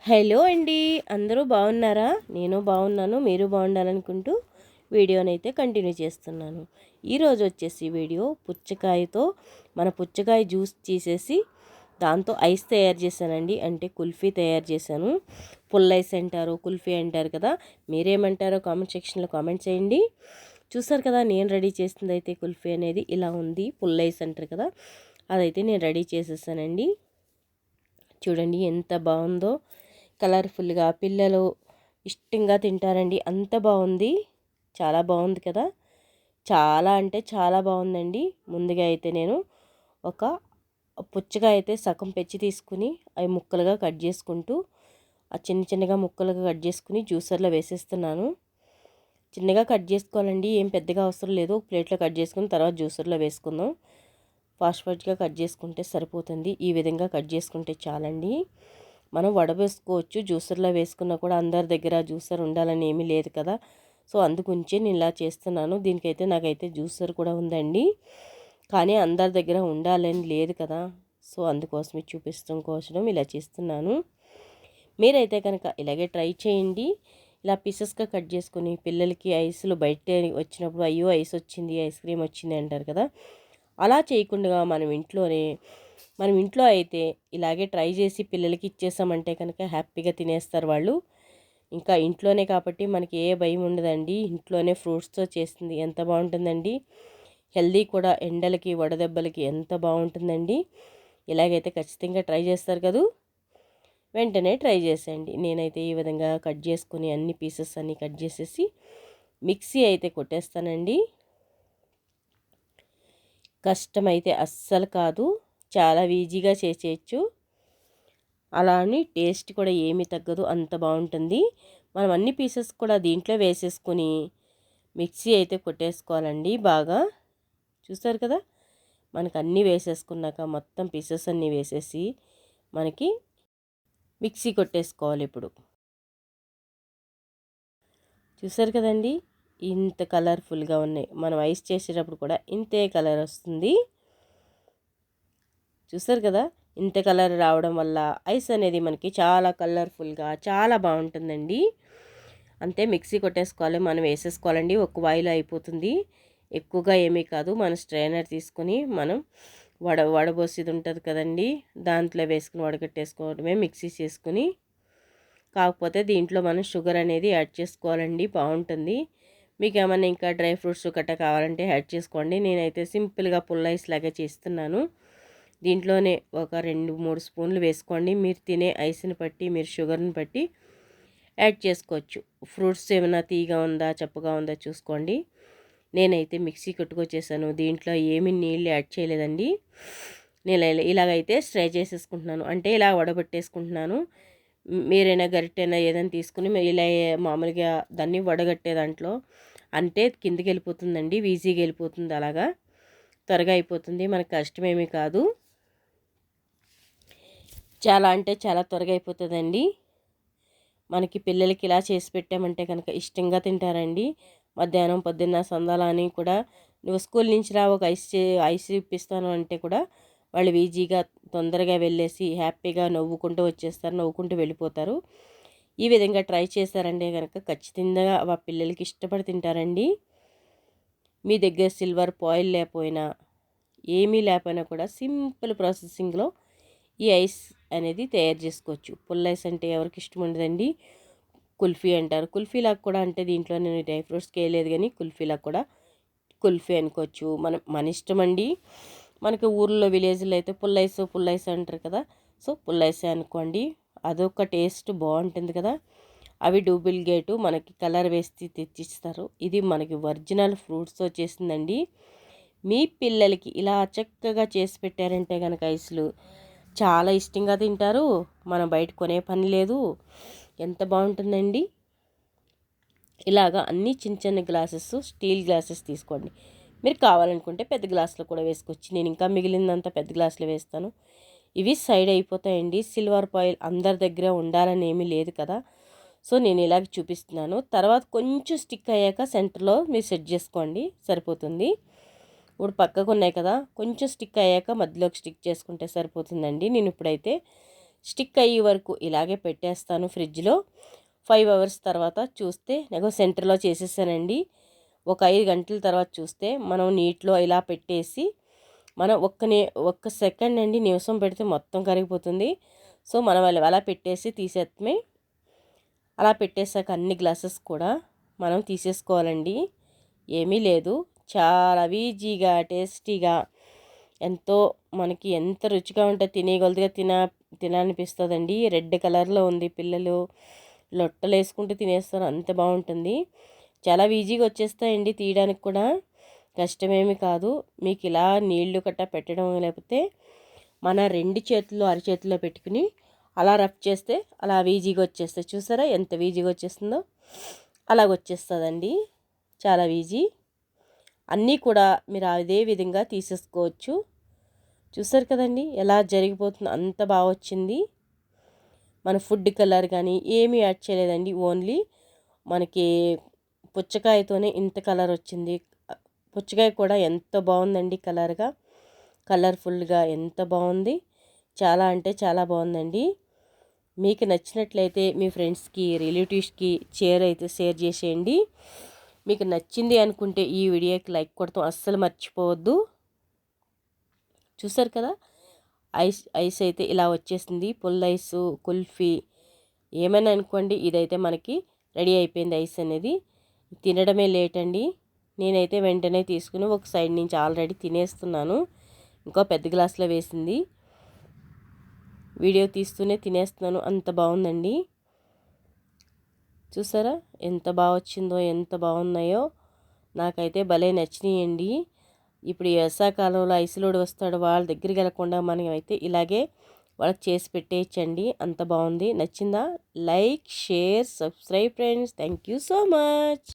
Hello అండి. అందరూ బాగున్నారా? నేను బాగున్నాను. మీరు బాగుండాలనుకుంటూ వీడియోనైతే కంటిన్యూ చేస్తున్నాను. ఈరోజు వచ్చేసి వీడియో పుచ్చకాయతో మన పుచ్చకాయ జ్యూస్ తీసేసి దాంతో ఐస్ తయారు చేశానండి. అంటే కుల్ఫీ తయారు చేశాను. పుల్ల ఐస్ అంటారు, కుల్ఫీ అంటారు కదా. మీరేమంటారో కామెంట్ సెక్షన్లో కామెంట్ చేయండి. చూసారు కదా, నేను రెడీ చేసింది అయితే కుల్ఫీ అనేది ఇలా ఉంది. పుల్ల ఐస్ అంటారు కదా, అదైతే నేను రెడీ చేసేసానండి. చూడండి ఎంత బాగుందో, కలర్ఫుల్గా పిల్లలు ఇష్టంగా తింటారండి. అంత బాగుంది, చాలా బాగుంది కదా. చాలా అంటే చాలా బాగుందండి. ముందుగా అయితే నేను ఒక పుచ్చకాయ అయితే సగం పెచ్చి తీసుకుని అవి ముక్కలుగా కట్ చేసుకుంటూ ఆ చిన్న చిన్నగా ముక్కలుగా కట్ చేసుకుని జ్యూసర్లో వేసేస్తున్నాను. చిన్నగా కట్ చేసుకోవాలండి, ఏం పెద్దగా అవసరం లేదు. ప్లేట్లో కట్ చేసుకుని తర్వాత జ్యూసర్లో వేసుకుందాం. ఫాస్ట్గా కట్ చేసుకుంటే సరిపోతుంది. ఈ విధంగా కట్ చేసుకుంటే చాలండి. మనం వడవేసుకోవచ్చు, జ్యూసర్లో వేసుకున్నా కూడా అందరి దగ్గర జ్యూసర్ ఉండాలని ఏమీ లేదు కదా. సో అందుగురించి నేను ఇలా చేస్తున్నాను. దీనికైతే నాకైతే జ్యూసర్ కూడా ఉందండి, కానీ అందరి దగ్గర ఉండాలని లేదు కదా. సో అందుకోసమే చూపించడం కోసం ఇలా చేస్తున్నాను. మీరైతే కనుక ఇలాగే ట్రై చేయండి. ఇలా పీసెస్గా కట్ చేసుకుని పిల్లలకి ఐస్లు బయట వచ్చినప్పుడు అయ్యో ఐస్ వచ్చింది, ఐస్ క్రీమ్ వచ్చింది అంటారు కదా. అలా చేయకుండా మనం ఇంట్లో అయితే ఇలాగే ట్రై చేసి పిల్లలకి ఇచ్చేసామంటే కనుక హ్యాపీగా తినేస్తారు వాళ్ళు. ఇంకా ఇంట్లోనే కాబట్టి మనకి ఏ భయం ఉండదండి. ఇంట్లోనే ఫ్రూట్స్తో చేస్తుంది ఎంత బాగుంటుందండి. హెల్దీ కూడా, ఎండలకి వడదెబ్బలకి ఎంత బాగుంటుందండి. ఇలాగైతే ఖచ్చితంగా ట్రై చేస్తారు కదూ. వెంటనే ట్రై చేసేయండి. నేనైతే ఈ విధంగా కట్ చేసుకుని అన్ని పీసెస్ అన్నీ కట్ చేసేసి మిక్సీ అయితే కొట్టేస్తానండి. కష్టమైతే అస్సలు కాదు, చాలా ఈజీగా చేసేయచ్చు. అలా అని టేస్ట్ కూడా ఏమీ తగ్గదు, అంత బాగుంటుంది. మనం అన్ని పీసెస్ కూడా దీంట్లో వేసేసుకొని మిక్సీ అయితే కొట్టేసుకోవాలండి బాగా. చూస్తారు కదా, మనకు అన్నీ వేసేసుకున్నాక మొత్తం పీసెస్ అన్నీ వేసేసి మనకి మిక్సీ కొట్టేసుకోవాలి. ఇప్పుడు చూసారు కదండి, ఇంత కలర్ఫుల్గా ఉన్నాయి. మనం ఐస్ చేసేటప్పుడు కూడా ఇంతే కలర్ వస్తుంది. చూసారు కదా, ఇంత కలర్ రావడం వల్ల ఐస్ అనేది మనకి చాలా కలర్ఫుల్గా చాలా బాగుంటుందండి. అంతే, మిక్సీ కొట్టేసుకోవాలి, మనం వేసేసుకోవాలండి. ఒక వాయిలో అయిపోతుంది, ఎక్కువగా ఏమీ కాదు. మన స్ట్రైనర్ తీసుకొని మనం వడబోసేది ఉంటుంది కదండి, దాంట్లో వేసుకుని వడగట్టేసుకోవడమే మిక్సీ చేసుకుని. కాకపోతే దీంట్లో మనం షుగర్ అనేది యాడ్ చేసుకోవాలండి, బాగుంటుంది. మీకు ఏమైనా ఇంకా డ్రై ఫ్రూట్స్ గట్రా కావాలంటే యాడ్ చేసుకోండి. నేనైతే సింపుల్గా పుల్ల ఐస్ లాగా చేస్తున్నాను. దీంట్లోనే ఒక 2-3 స్పూన్లు వేసుకోండి. మీరు తినే ఐస్ని బట్టి, మీరు షుగర్ని బట్టి యాడ్ చేసుకోవచ్చు. ఫ్రూట్స్ ఏమైనా తీగా ఉందా చప్పగా ఉందా చూసుకోండి. నేనైతే మిక్సీ కొట్టుకొచ్చేసాను, దీంట్లో ఏమీ నీళ్ళు యాడ్ చేయలేదండి. నేను ఇలాగైతే స్ట్రై చేసేసుకుంటున్నాను, అంటే ఇలా వడబట్టేసుకుంటున్నాను. మీరైనా గరిటైనా ఏదైనా తీసుకుని ఇలా మామూలుగా దాన్ని వడగట్టే దాంట్లో అంటే కిందికి వెళ్ళిపోతుందండి, ఈజీగా వెళ్ళిపోతుంది. అలాగా త్వరగా అయిపోతుంది, మనకు కష్టమేమీ కాదు. చాలా అంటే చాలా త్వరగా అయిపోతుందండి. మనకి పిల్లలకి ఇలా చేసి పెట్టామంటే కనుక ఇష్టంగా తింటారండి. మధ్యాహ్నం పొద్దున్న సందాలని కూడా నువ్వు స్కూల్ నుంచి రా ఒక ఐస్ ఇప్పిస్తాను అంటే కూడా వాళ్ళు ఈజీగా తొందరగా వెళ్ళేసి హ్యాపీగా నవ్వుకుంటూ వచ్చేస్తారు, నవ్వుకుంటూ వెళ్ళిపోతారు. ఈ విధంగా ట్రై చేశారంటే కనుక ఖచ్చితంగా ఆ పిల్లలకి ఇష్టపడి తింటారండి. మీ దగ్గర సిల్వర్ ఫాయిల్ లేకపోయినా ఏమీ లేకపోయినా కూడా సింపుల్ ప్రాసెసింగ్లో ఈ ఐస్ అనేది తయారు చేసుకోవచ్చు. పుల్ల ఐస్ అంటే ఎవరికి ఇష్టం ఉండదండి. కుల్ఫీ అంటారు, కుల్ఫీలాగా కూడా, అంటే దీంట్లో నేను డ్రై ఫ్రూట్స్కి వేయలేదు కానీ కుల్ఫీలాగా కూడా కుల్ఫీ అనుకోవచ్చు. మన ఇష్టం అండి. మనకి ఊర్లో విలేజ్లో అయితే పుల్ల ఐస్ అంటారు కదా. సో పుల్ల ఐసే అనుకోండి, అదొక టేస్ట్ బాగుంటుంది కదా. అవి డూప్లికేటు మనకి కలర్ వేసి తెచ్చిస్తారు. ఇది మనకి ఒరిజినల్ ఫ్రూట్స్తో చేసిందండి. మీ పిల్లలకి ఇలా చక్కగా చేసి పెట్టారంటే కనుక ఐస్లు చాలా ఇష్టంగా తింటారు. మనం బయట కొనే పని లేదు, ఎంత బాగుంటుందండి. ఇలాగా అన్ని చిన్న చిన్న గ్లాసెస్, స్టీల్ గ్లాసెస్ తీసుకోండి. మీరు కావాలనుకుంటే పెద్ద గ్లాసులో కూడా వేసుకోవచ్చు. నేను ఇంకా మిగిలిందంతా పెద్ద గ్లాసులో వేస్తాను. ఇవి సైడ్ అయిపోతాయండి. సిల్వర్ ఫాయిల్ అందరి దగ్గర ఉండాలని ఏమీ లేదు కదా. సో నేను ఇలాగ చూపిస్తున్నాను. తర్వాత కొంచెం స్టిక్ అయ్యాక సెంటర్లో మీరు సెట్ చేసుకోండి, సరిపోతుంది. ఇప్పుడు పక్కకు ఉన్నాయి కదా, కొంచెం స్టిక్ అయ్యాక మధ్యలోకి స్టిక్ చేసుకుంటే సరిపోతుందండి. నేను ఇప్పుడైతే స్టిక్ అయ్యే వరకు ఇలాగే పెట్టేస్తాను ఫ్రిడ్జ్లో. 5 అవర్స్ తర్వాత చూస్తే నాకు సెంటర్లో చేసేసానండి. ఒక 5 గంటల తర్వాత చూస్తే మనం నీటిలో ఇలా పెట్టేసి మనం ఒక్క సెకండ్ అండి, నిమిషం పెడితే మొత్తం కరిగిపోతుంది. సో మనం అలా పెట్టేసి తీసేత్తమే. అలా పెట్టేశాక అన్ని గ్లాసెస్ కూడా మనం తీసేసుకోవాలండి. ఏమీ లేదు, చాలా ఈజీగా టేస్టీగా ఎంతో మనకి ఎంత రుచిగా ఉంటే తినేయగలదుగా తినాలనిపిస్తుందండి. రెడ్ కలర్లో ఉంది, పిల్లలు లొట్టలు వేసుకుంటూ తినేస్తారు, అంత బాగుంటుంది. చాలా ఈజీగా వచ్చేస్తాయండి, తీయడానికి కూడా కష్టమేమి కాదు. మీకు ఇలా నీళ్లు కట్ట పెట్టడం లేకపోతే మన 2 చేతుల్లో అరచేతిలో పెట్టుకుని అలా రఫ్ చేస్తే అలా ఈజీగా వచ్చేస్తాయి. చూసారా ఎంత ఈజీగా వచ్చేస్తుందో? అలాగ వచ్చేస్తుందండి, చాలా ఈజీ. అన్నీ కూడా మీరు అదే విధంగా తీసేసుకోవచ్చు. చూసారు కదండి ఎలా జరిగిపోతుందో, అంత బాగా వచ్చింది. మన ఫుడ్ కలర్ కానీ ఏమీ యాడ్ చేయలేదండి, ఓన్లీ మనకి పుచ్చకాయతోనే ఇంత కలర్ వచ్చింది. పుచ్చకాయ కూడా ఎంత బాగుందండి, కలర్ఫుల్గా ఎంత బాగుంది. చాలా అంటే చాలా బాగుందండి. మీకు నచ్చినట్లయితే మీ ఫ్రెండ్స్కి రిలేటివ్స్కి షేర్ చేసేయండి. మీకు నచ్చింది అనుకుంటే ఈ వీడియోకి లైక్ కొడతాం అస్సలు మర్చిపోవద్దు. చూసారు కదా, ఐస్ అయితే ఇలా వచ్చేసింది. పుల్ ఐస్, కుల్ఫీ ఏమైనా అనుకోండి, ఇదైతే మనకి రెడీ అయిపోయింది. ఐస్ అనేది తినడమే లేట్ అండి. నేనైతే వెంటనే తీసుకుని ఒక సైడ్ నుంచి ఆల్రెడీ తినేస్తున్నాను. ఇంకో పెద్ద గ్లాస్లో వేసింది, వీడియో తీస్తూనే తినేస్తున్నాను, అంత బాగుందండి. చూసారా ఎంత బాగా వచ్చిందో, ఎంత బాగున్నాయో. నాకైతే భలే నచ్చినాయండి. ఇప్పుడు ఈ వర్షాకాలంలో ఐసులోడు వస్తాడు, వాళ్ళ దగ్గరికి వెళ్ళకుండా మనం అయితే ఇలాగే వాళ్ళకి చేసి పెట్టేయచ్చండి, అంత బాగుంది. నచ్చిందా? Like, share, subscribe friends. Thank you so much.